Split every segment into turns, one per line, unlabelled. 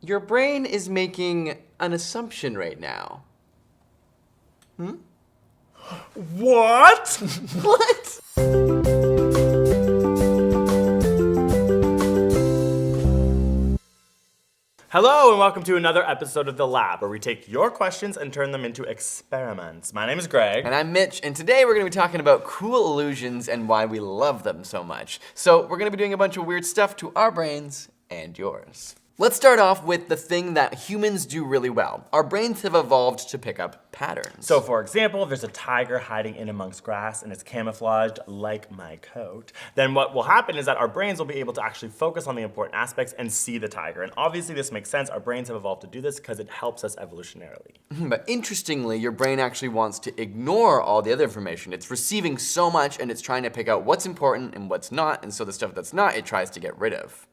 Your brain is making an assumption right now.
What?
What?
Hello and welcome to another episode of The Lab, where we take your questions and turn them into experiments. My name is Greg.
And I'm Mitch, and today we're going to be talking about cool illusions and why we love them so much. So we're going to be doing a bunch of weird stuff to our brains and yours. Let's start off with the thing that humans do really well. Our brains have evolved to pick up patterns.
So for example, if there's a tiger hiding in amongst grass and it's camouflaged like my coat, then what will happen is that our brains will be able to actually focus on the important aspects and see the tiger. And obviously this makes sense. Our brains have evolved to do this because it helps us evolutionarily.
But interestingly, your brain actually wants to ignore all the other information. It's receiving so much and it's trying to pick out what's important and what's not, and so the stuff that's not, it tries to get rid of.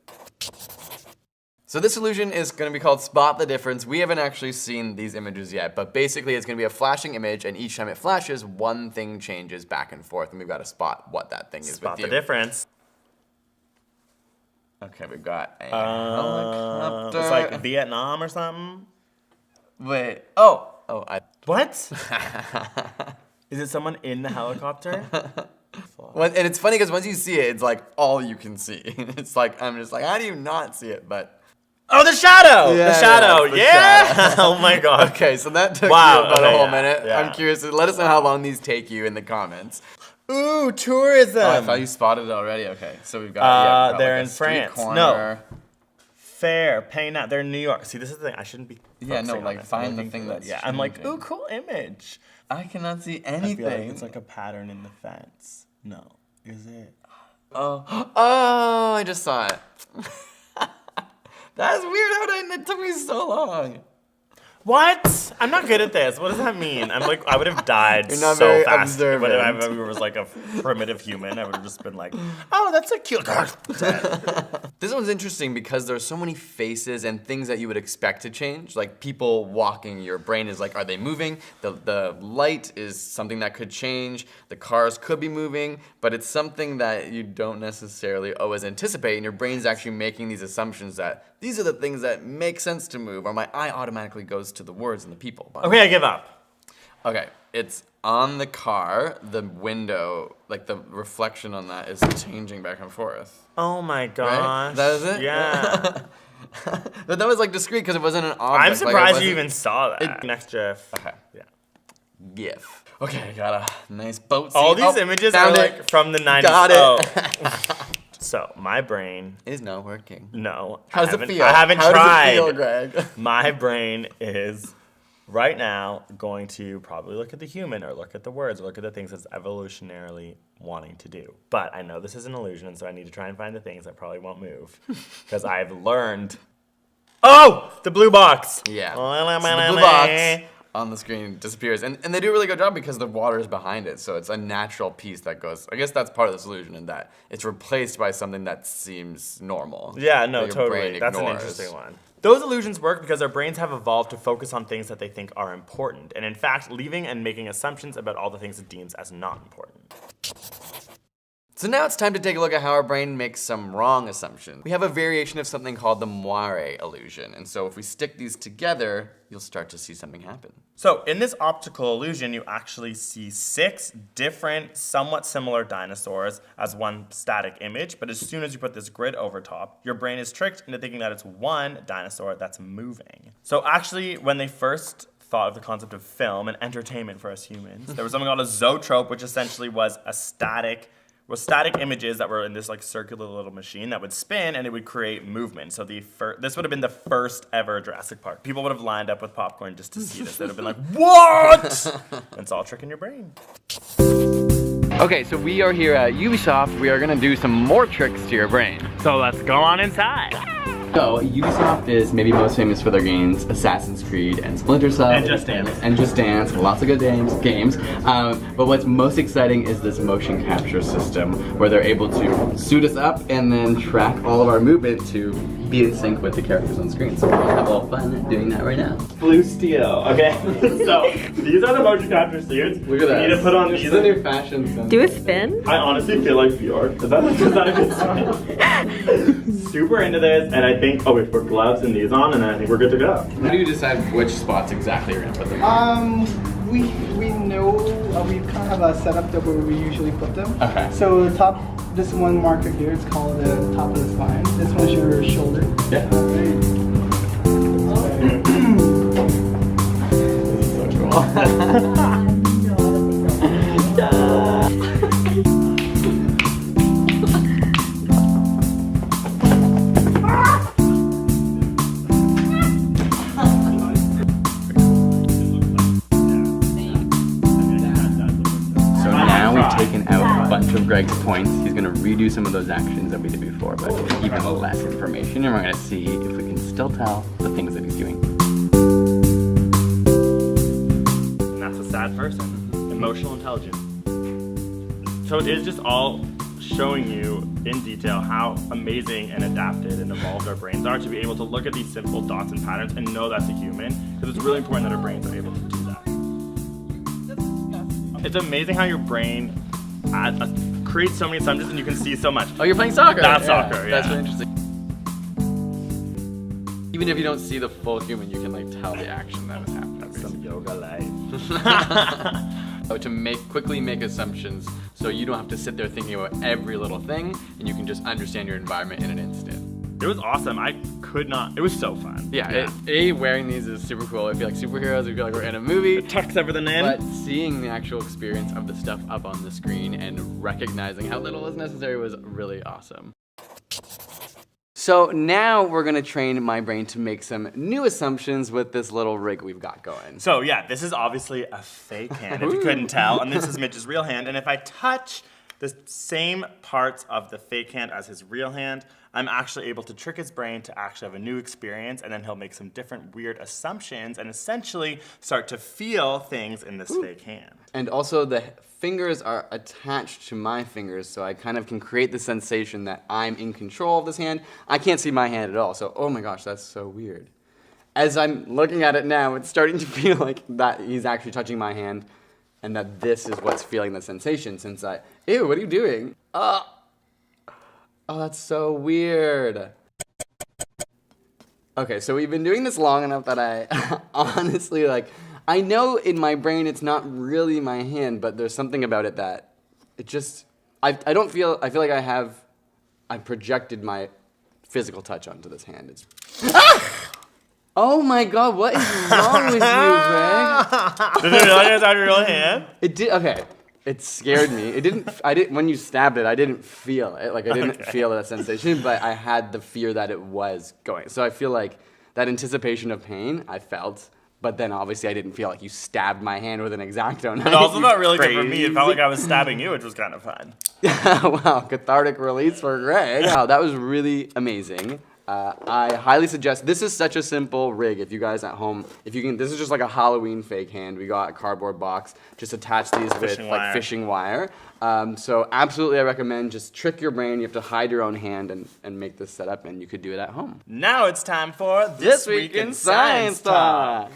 So this illusion is going to be called Spot the Difference. We haven't actually seen these images yet, but basically it's going to be a flashing image, and each time it flashes, one thing changes back and forth, and we've got to spot what that thing is with you.
Spot the difference.
Okay, we've got a helicopter.
It's like Vietnam or something.
Wait,
What? Is it someone in the helicopter?
Well, and it's funny because once you see it, it's like all you can see. It's like, I'm just like, how do you not see it? But
oh, the shadow!
Yeah,
the shadow!
yeah, the
Yeah!
shadow.
Oh my god.
Okay, so that took
Wow,
you about
okay,
a whole
yeah,
minute.
yeah.
I'm curious. Let us know how long these take you in the comments.
Ooh, tourism!
Oh, I thought you spotted it already. Okay, so we've got, we've got
they're
like
in
a street
France.
corner.
No. Fair, pay now. They're in New York. See, this is the thing. I shouldn't be.
Yeah, no,
focusing on
like
this.
find
I'm
the
looking
thing
for
that's
Yeah, I'm like,
changing.
ooh, cool image.
I cannot see
I
anything.
feel like it's like a pattern in the fence. No, is it?
Oh, I just saw it. That's weird how it took me so long.
What? I'm not good at this. What does that mean? I'm like, I would have died
You're not
so
very
fast.
observant.
But if I was like a primitive human, I would have just been like, oh, that's a cute girl.
This one's interesting because there's so many faces and things that you would expect to change. Like people walking, your brain is like, are they moving? The light is something that could change. The cars could be moving, but it's something that you don't necessarily always anticipate, and your brain's actually making these assumptions that these are the things that make sense to move, or my eye automatically goes to the words and the people.
Okay, I give up.
Okay, it's on the car, the window, like the reflection on that is changing back and forth.
Oh my
Right?
gosh.
That is it?
Yeah.
But that was like discreet because it wasn't an object.
I'm
like,
surprised you even saw that. Next GIF.
Okay.
Yeah.
GIF. Okay, I got a nice boat scene.
All these images are
found it.
like from the 90s.
Got it.
Oh. So my brain.
Is not working.
No.
How's
I
it
haven't-
feel?
I haven't
How
tried.
does it feel, Greg?
My brain is right now going to probably look at the human or look at the words or look at the things it's evolutionarily wanting to do. But I know this is an illusion, so I need to try and find the things that probably won't move. Because I've learned. Oh! The blue box!
Yeah. So the blue box on the screen disappears. And they do a really good job because the water is behind it. So it's a natural piece that goes, I guess that's part of the solution in that it's replaced by something that seems normal.
Yeah, no,
that your brain
totally. That's an
ignores.
interesting one. Those illusions work because our brains have evolved to focus on things that they think are important, and in fact, leaving and making assumptions about all the things it deems as not important.
So now it's time to take a look at how our brain makes some wrong assumptions. We have a variation of something called the moire illusion. And so if we stick these together, you'll start to see something happen.
So in this optical illusion, you actually see 6 different, somewhat similar dinosaurs as one static image, but as soon as you put this grid over top, your brain is tricked into thinking that it's one dinosaur that's moving. So actually, when they first thought of the concept of film and entertainment for us humans, there was something called a zoetrope, which essentially was static images that were in this like circular little machine that would spin and it would create movement. So this would have been the first ever Jurassic Park. People would have lined up with popcorn just to see this. They'd have been like, what? And it's all tricking your brain.
Okay, so we are here at Ubisoft. We are gonna do some more tricks to your brain.
So let's go on inside.
So Ubisoft is maybe most famous for their games, Assassin's Creed and Splinter Cell.
And Just Dance.
And Just Dance, lots of good games. But what's most exciting is this motion capture system where they're able to suit us up and then track all of our movement to
be in sync with the characters on screen. So we're gonna have a little fun doing that right now.
Blue steel. Okay. So these are the motion capture suits.
Look at that.
We need to put on
This
these.
is a new fashion.
Do a spin?
I honestly feel like Bjork. Is that a good sign? Super into this, and I think, oh, we put gloves and these on, and I think we're good to go.
How do you decide which spots exactly you're gonna put them on?
We know, we kind of have a setup that where we usually put them.
Okay.
So the top, this one marker here, it's called the top of the spine. This one's your shoulder.
Yeah. So now we've taken out a bunch of Greg's points. He's gonna redo some of those actions that we did before, but even less information, and we're gonna see if we can still tell the things that he's doing.
And that's a sad person. Emotional intelligence. So it is just all showing you in detail how amazing and adapted and evolved our brains are to be able to look at these simple dots and patterns and know that's a human, because it's really important that our brains are able to do that. It's amazing how your brain creates so many assumptions and you can see so much.
Oh, you're playing soccer?
That's soccer, yeah.
That's really interesting. Even if you don't see the full human, you can like tell the action that is happening.
That's some yoga life.
To quickly make assumptions so you don't have to sit there thinking about every little thing, and you can just understand your environment in an instant.
It was awesome. I could not. It was so fun.
Yeah. Wearing these is super cool. I feel like superheroes. I feel like we're in a movie.
It tucks everything in.
But seeing the actual experience of the stuff up on the screen and recognizing how little is necessary was really awesome. So now we're gonna train my brain to make some new assumptions with this little rig we've got going.
So yeah, this is obviously a fake hand, if you couldn't tell, and this is Mitch's real hand. And if I touch the same parts of the fake hand as his real hand, I'm actually able to trick his brain to actually have a new experience, and then he'll make some different weird assumptions and essentially start to feel things in this fake hand.
And also the fingers are attached to my fingers, so I kind of can create the sensation that I'm in control of this hand. I can't see my hand at all, so oh my gosh, that's so weird. As I'm looking at it now, it's starting to feel like that he's actually touching my hand, and that this is what's feeling the sensation since ew, what are you doing? Oh, that's so weird. Okay, so we've been doing this long enough that I honestly, I know in my brain it's not really my hand, but there's something about it that it just, I feel like I've projected my physical touch onto this hand. It's, oh my God, what is wrong with you, Greg?
Did you realize it was your real hand?
It did, okay. It scared me. When you stabbed it, I didn't feel it. I didn't feel that sensation, but I had the fear that it was going. So I feel like that anticipation of pain I felt, but then obviously I didn't feel like you stabbed my hand with an X-Acto knife.
It also felt really good for me. It felt like I was stabbing you, which was kind of fun.
Wow, cathartic release for Greg. Wow, that was really amazing. I highly suggest, this is such a simple rig if you guys at home, this is just like a Halloween fake hand. We got a cardboard box, just attach these with fishing wire. So absolutely I recommend just trick your brain. You have to hide your own hand and make this setup, and you could do it at home.
Now it's time for This Week in Science Talk.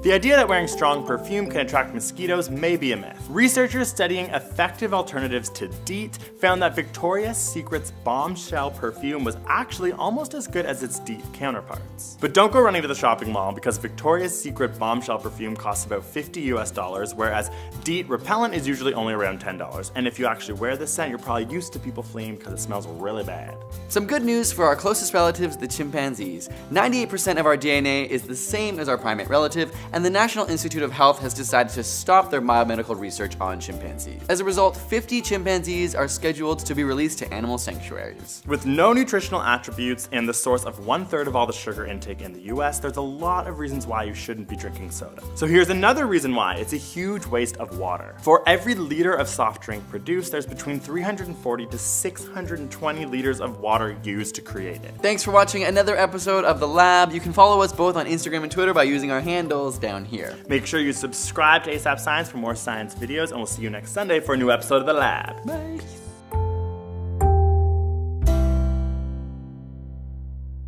The idea that wearing strong perfume can attract mosquitoes may be a myth. Researchers studying effective alternatives to DEET found that Victoria's Secret's bombshell perfume was actually almost as good as its DEET counterparts. But don't go running to the shopping mall, because Victoria's Secret bombshell perfume costs about $50 US, whereas DEET repellent is usually only around $10. And if you actually wear this scent, you're probably used to people fleeing because it smells really bad.
Some good news for our closest relatives, the chimpanzees. 98% of our DNA is the same as our primate relative, and the National Institute of Health has decided to stop their biomedical research on chimpanzees. As a result, 50 chimpanzees are scheduled to be released to animal sanctuaries.
With no nutritional attributes and the source of 1/3 of all the sugar intake in the US, there's a lot of reasons why you shouldn't be drinking soda. So here's another reason why: it's a huge waste of water. For every liter of soft drink produced, there's between 340 to 620 liters of water used to create it.
Thanks for watching another episode of The Lab. You can follow us both on Instagram and Twitter by using our handles down here.
Make sure you subscribe to ASAP Science for more science videos, and we'll see you next Sunday for a new episode of The Lab.
Bye.